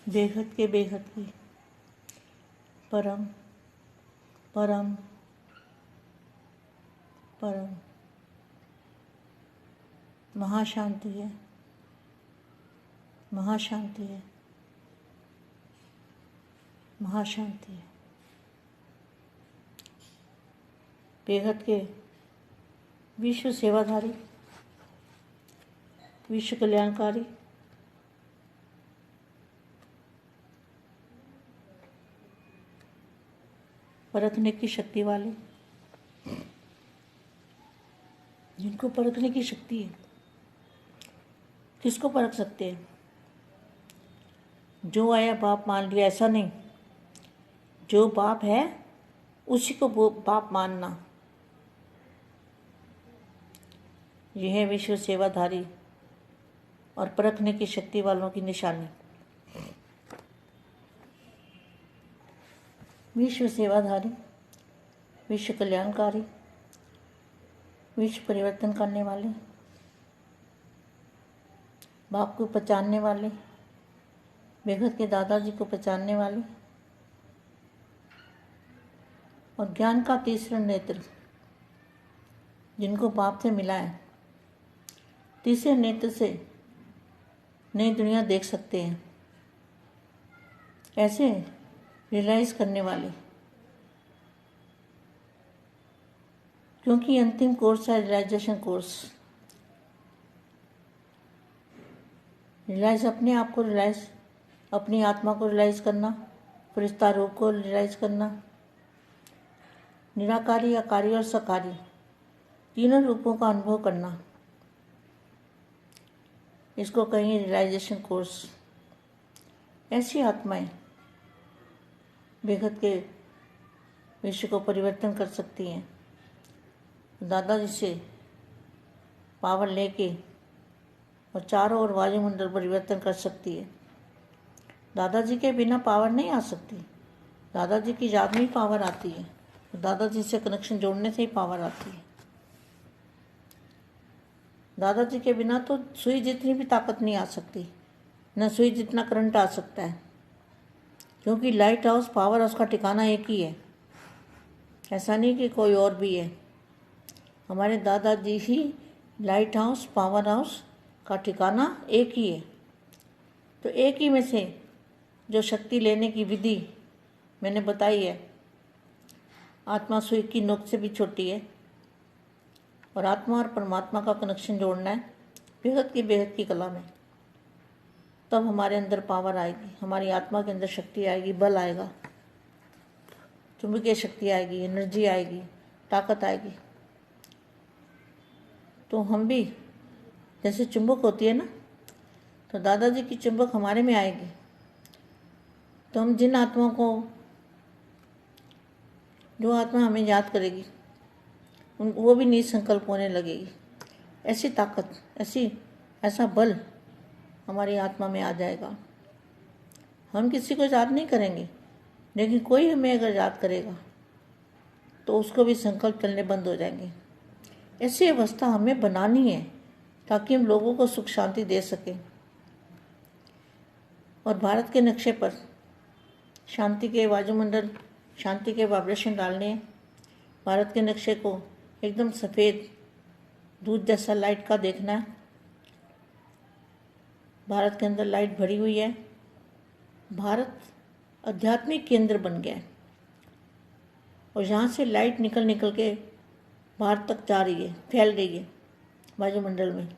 बेहद के बेहद की परम परम परम महाशांति है, महाशांति है, महाशांति है। बेहद के विश्व सेवाधारी, विश्व कल्याणकारी, परखने की शक्ति वाले, जिनको परखने की शक्ति है, किसको परख सकते हैं? जो आया बाप मान लिया, ऐसा नहीं। जो बाप है उसी को वो बाप मानना, यह है विश्व सेवाधारी और परखने की शक्ति वालों की निशानी। विश्व सेवाधारी, विश्व कल्याणकारी, विश्व परिवर्तन करने वाले, बाप को पहचानने वाले, बेहद के दादाजी को पहचानने वाले और ज्ञान का तीसरा नेत्र, जिनको बाप से मिला है, तीसरे नेत्र से नई दुनिया देख सकते हैं, ऐसे रियलाइज करने वाले। क्योंकि अंतिम कोर्स है रियलाइजेशन कोर्स। रियलाइज अपने आप को रियलाइज, अपनी आत्मा को रियलाइज करना, फरिश्ता रूप को रियलाइज करना, निराकारी, आकारी और सकारी तीनों रूपों का अनुभव करना, इसको कहेंगे रियलाइजेशन कोर्स। ऐसी आत्माएं बेहद के विश्व को परिवर्तन कर सकती हैं। दादाजी से पावर लेके और चारों ओर वायुमंडल परिवर्तन कर सकती है। दादाजी के बिना पावर नहीं आ सकती। दादाजी की याद में ही पावर आती है। दादाजी से कनेक्शन जोड़ने से ही पावर आती है। दादाजी के बिना तो सुई जितनी भी ताकत नहीं आ सकती, न सुई जितना करंट आ सकता है, क्योंकि लाइट हाउस पावर हाउस का ठिकाना एक ही है। ऐसा नहीं कि कोई और भी है। हमारे दादाजी ही लाइट हाउस, पावर हाउस का ठिकाना एक ही है। तो एक ही में से जो शक्ति लेने की विधि मैंने बताई है, आत्मा सुई की नोक से भी छोटी है और आत्मा और परमात्मा का कनेक्शन जोड़ना है बेहद की कला में। तब हमारे अंदर पावर आएगी, हमारी आत्मा के अंदर शक्ति आएगी, बल आएगा, चुंबकीय शक्ति आएगी, एनर्जी आएगी, ताकत आएगी। तो हम भी जैसे चुंबक होती है ना, तो दादाजी की चुंबक हमारे में आएगी। तो हम जिन आत्माओं को, जो आत्मा हमें याद करेगी, वो भी निसंकल्प होने लगेगी। ऐसी ताकत, ऐसा बल हमारी आत्मा में आ जाएगा। हम किसी को याद नहीं करेंगे, लेकिन कोई हमें अगर याद करेगा तो उसको भी संकल्प चलने बंद हो जाएंगे। ऐसी अवस्था हमें बनानी है ताकि हम लोगों को सुख शांति दे सकें। और भारत के नक्शे पर शांति के वायुमंडल, शांति के वाइब्रेशन डालने हैं। भारत के नक्शे को एकदम सफ़ेद दूध जैसा लाइट का देखना है। भारत के अंदर लाइट भरी हुई है। भारत आध्यात्मिक केंद्र बन गया है और यहाँ से लाइट निकल के बाहर तक जा रही है, फैल रही है वायुमंडल में।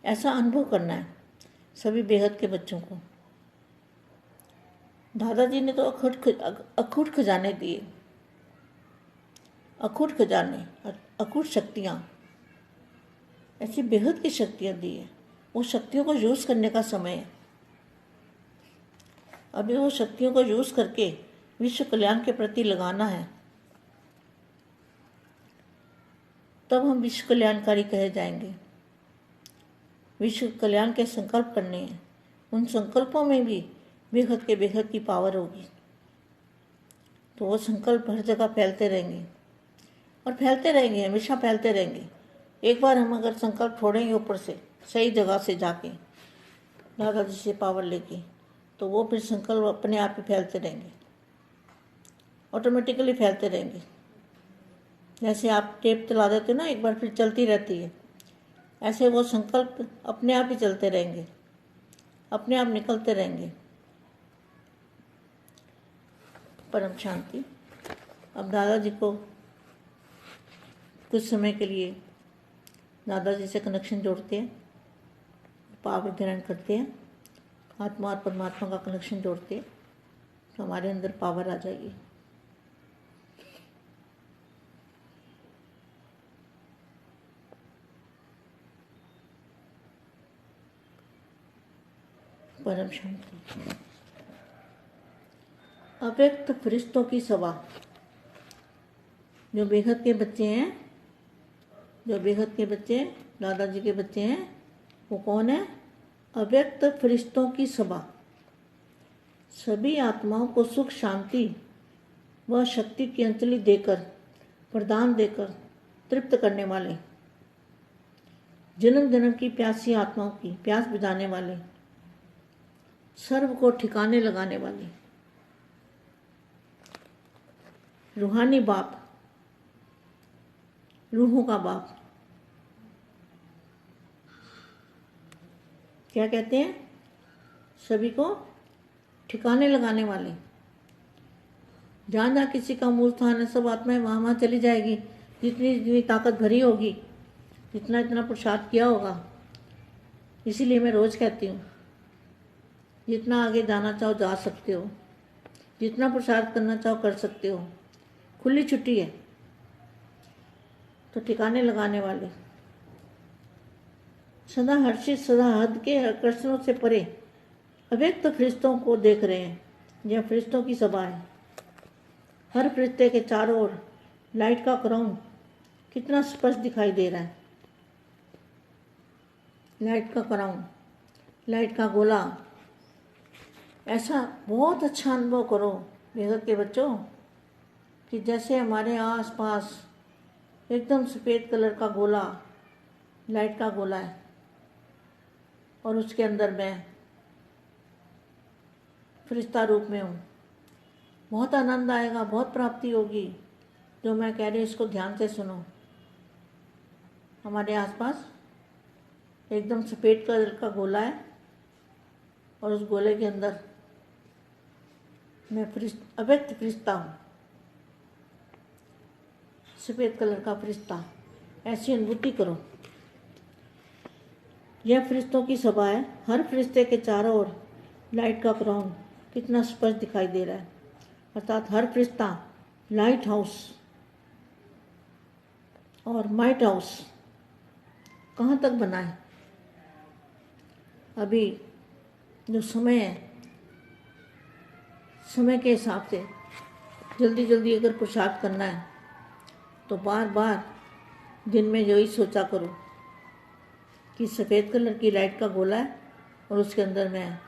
ऐसा अनुभव करना है सभी बेहद के बच्चों को। दादाजी ने तो अखूट खजाने दिए, अखूट खजाने, अखूट शक्तियाँ, ऐसी बेहद की शक्तियाँ दी है। उस शक्तियों को यूज़ करने का समय है। अभी वो शक्तियों को यूज़ करके विश्व कल्याण के प्रति लगाना है, तब हम विश्व कल्याणकारी कहे जाएंगे। विश्व कल्याण के संकल्प करने हैं। उन संकल्पों में भी बेहद की पावर होगी। तो वो संकल्प हर जगह फैलते रहेंगे और फैलते रहेंगे, हमेशा फैलते रहेंगे। एक बार हम अगर संकल्प छोड़ेंगे ऊपर से, सही जगह से जाके दादाजी से पावर लेके, तो वो फिर संकल्प अपने आप ही फैलते रहेंगे, ऑटोमेटिकली फैलते रहेंगे। जैसे आप टेप चला देते हो ना, एक बार फिर चलती रहती है, ऐसे वो संकल्प अपने आप ही चलते रहेंगे, अपने आप निकलते रहेंगे। परम शांति। अब दादाजी को कुछ समय के लिए दादाजी से कनेक्शन जोड़ते हैं, पावर ग्रहण करते हैं, आत्मा और परमात्मा का कनेक्शन जोड़ते हैं, तो हमारे अंदर पावर आ जाएगी। परम शांति। अव्यक्त फरिश्तों की सभा। जो बेहद के बच्चे हैं, जो बेहद के बच्चे दादाजी के बच्चे हैं, वो कौन है? अव्यक्त फरिश्तों की सभा। सभी आत्माओं को सुख, शांति व शक्ति की अंजलि देकर, वरदान देकर तृप्त करने वाले, जन्म जन्म की प्यासी आत्माओं की प्यास बुझाने वाले, सर्व को ठिकाने लगाने वाले, रूहानी बाप, रूहों का बाप। क्या कहते हैं? सभी को ठिकाने लगाने वाले। जहाँ जहाँ किसी का मूल स्थान है, सब आत्माएं वहाँ वहाँ चली जाएगी। जितनी जितनी ताकत भरी होगी, जितना इतना पुरुषार्थ किया होगा। इसीलिए मैं रोज़ कहती हूँ, जितना आगे जाना चाहो जा सकते हो, जितना पुरुषार्थ करना चाहो कर सकते हो। खुली छुट्टी है। तो ठिकाने लगाने वाले, सदा हर्षित, सदा हद के आकर्षणों से परे अव्यक्त फरिश्तों को देख रहे हैं। यह फरिश्तों की सभा है। हर फरिश्ते के चारों ओर लाइट का क्राउन कितना स्पष्ट दिखाई दे रहा है। लाइट का क्राउन, लाइट का गोला। ऐसा बहुत अच्छा अनुभव करो बेहद के बच्चों, कि जैसे हमारे आसपास एकदम सफ़ेद कलर का गोला, लाइट का गोला है, और उसके अंदर मैं फरिश्ता रूप में हूँ। बहुत आनंद आएगा, बहुत प्राप्ति होगी। जो मैं कह रही हूँ इसको ध्यान से सुनो। हमारे आसपास एकदम सफ़ेद कलर का गोला है, और उस गोले के अंदर मैं अव्यक्त फरिश्ता हूँ, सफ़ेद कलर का फरिश्ता। ऐसी अनुभूति करो। यह फरिश्तों की सभा है। हर फरिश्ते के चारों ओर लाइट का क्राउन कितना स्पष्ट दिखाई दे रहा है। अर्थात हर फरिश्ता लाइट हाउस और माइट हाउस कहाँ तक बना है? अभी जो समय है, समय के हिसाब से जल्दी जल्दी अगर पुरुषार्थ करना है, तो बार बार दिन में यही सोचा करो कि सफ़ेद कलर की लाइट का गोला है, और उसके अंदर मैं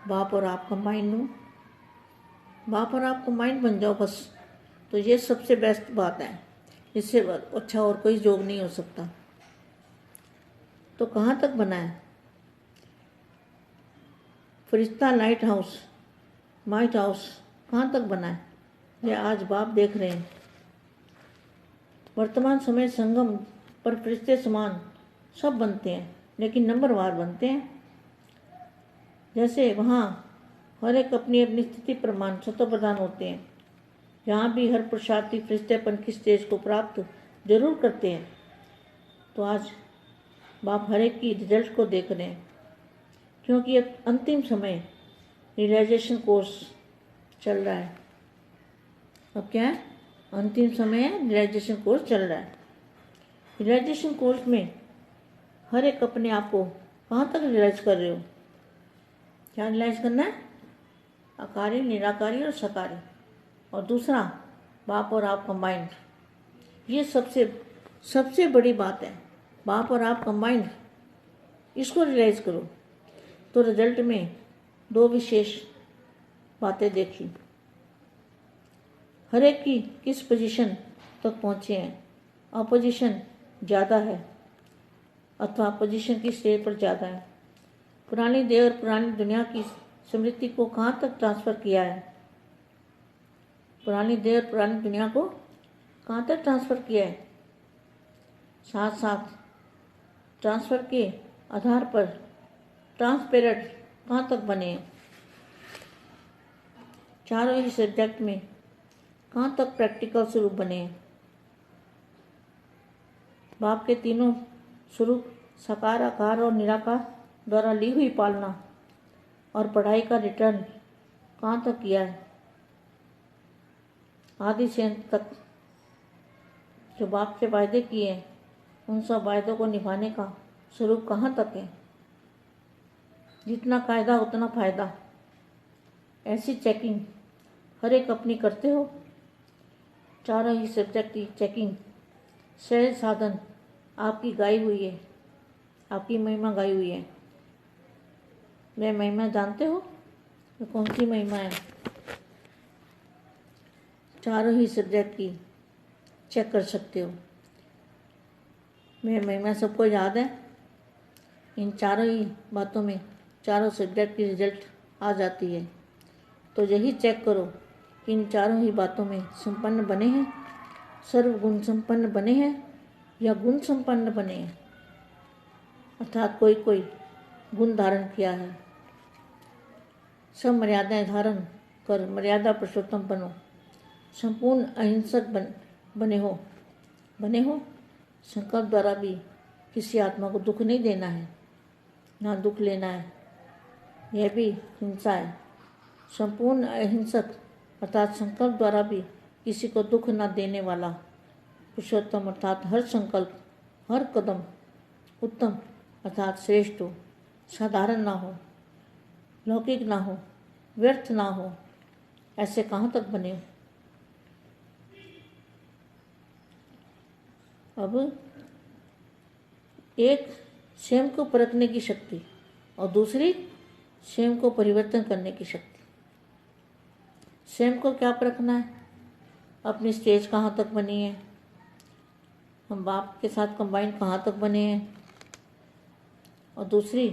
बाप और आप कंबाइंड हूँ। बाप और आप कंबाइंड बन जाओ बस। तो ये सबसे बेस्ट बात है। इससे अच्छा और कोई योग नहीं हो सकता। तो कहाँ तक बना है? फरिश्ता लाइट हाउस, माइट हाउस कहाँ तक बना है? ये आज बाप देख रहे हैं। वर्तमान समय संगम पर फरिश्ते समान सब बनते हैं, लेकिन नंबरवार बनते हैं। जैसे वहाँ हर एक अपनी अपनी स्थिति प्रमाण सतो प्रदान होते हैं। यहाँ भी हर पुरुषार्थी फरिश्तेपन की स्टेज को प्राप्त जरूर करते हैं। तो आज बाप हर एक की रिजल्ट को देख रहे हैं, क्योंकि अब अंतिम समय रियलाइजेशन कोर्स चल रहा है। अब क्या है? अंतिम समय रियलाइजेशन कोर्स चल रहा है। रियलाइजेशन कोर्स में हर एक अपने आप को कहाँ तक रियलाइज कर रहे हो? क्या रियलाइज करना है? आकारी, निराकारी और सकारी। और दूसरा बाप और आप कंबाइंड। ये सबसे बड़ी बात है। बाप और आप कंबाइंड, इसको रियलाइज करो। तो रिजल्ट में दो विशेष बातें देखी। हर एक की किस पोजीशन तक पहुँचे हैं। अपोजिशन ज़्यादा है अथवा पोजीशन की स्टेज पर ज़्यादा है। पुरानी देह और पुरानी दुनिया की स्मृति को कहाँ तक ट्रांसफ़र किया है, पुरानी देह और पुरानी दुनिया को कहाँ तक ट्रांसफ़र किया है। साथ साथ ट्रांसफ़र के आधार पर ट्रांसपेरेंट कहाँ तक बने हैं, चारों ही सब्जेक्ट में कहाँ तक प्रैक्टिकल स्वरूप बने हैं। बाप के तीनों स्वरूप साकार, आकार और निराकार द्वारा ली हुई पालना और पढ़ाई का रिटर्न कहाँ तक किया है। आदि से अंत तक जो बाप से वायदे किए हैं उन सब वायदों को निभाने का स्वरूप कहाँ तक है। जितना कायदा उतना फ़ायदा, ऐसी चेकिंग हर एक अपनी करते हो। चारों ही सब्जेक्ट की चेकिंग सहज साधन आपकी गाई हुई है, आपकी महिमा गाई हुई है। वह महिमा जानते हो तो कौन सी महिमा है। चारों ही सब्जेक्ट की चेक कर सकते हो। वह महिमा सबको याद है। इन चारों ही बातों में चारों सब्जेक्ट की रिजल्ट आ जाती है। तो यही चेक करो कि इन चारों ही बातों में संपन्न बने हैं, सर्वगुण संपन्न बने हैं या गुण संपन्न बने हैं, अर्थात कोई कोई गुण धारण किया है। सब मर्यादाएं धारण कर मर्यादा पुरुषोत्तम बनो, संपूर्ण अहिंसक बने हो। संकल्प द्वारा भी किसी आत्मा को दुख नहीं देना है, ना दुख लेना है, यह भी हिंसा है। संपूर्ण अहिंसक अर्थात संकल्प द्वारा भी किसी को दुख न देने वाला पुरुषोत्तम अर्थात हर संकल्प, हर कदम उत्तम अर्थात श्रेष्ठ हो, साधारण ना हो, लौकिक ना हो, व्यर्थ ना हो। ऐसे कहाँ तक बने हो। अब एक स्वयं को परखने की शक्ति और दूसरी स्वयं को परिवर्तन करने की शक्ति। स्वयं को क्या परखना है, अपनी स्टेज कहाँ तक बनी है, हम बाप के साथ कंबाइन कहाँ तक बने हैं, और दूसरी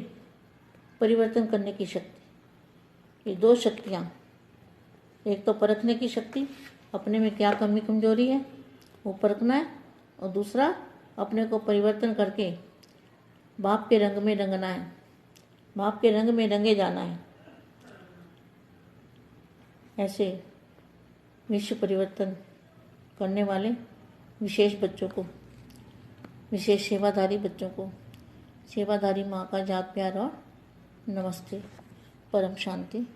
परिवर्तन करने की शक्ति। ये दो शक्तियाँ, एक तो परखने की शक्ति, अपने में क्या कमी कमजोरी है वो परखना है, और दूसरा अपने को परिवर्तन करके बाप के रंग में रंगना है, बाप के रंग में रंगे जाना है। ऐसे विश्व परिवर्तन करने वाले विशेष बच्चों को, विशेष सेवाधारी बच्चों को सेवाधारी माँ का याद प्यार और नमस्ते, परम शांति।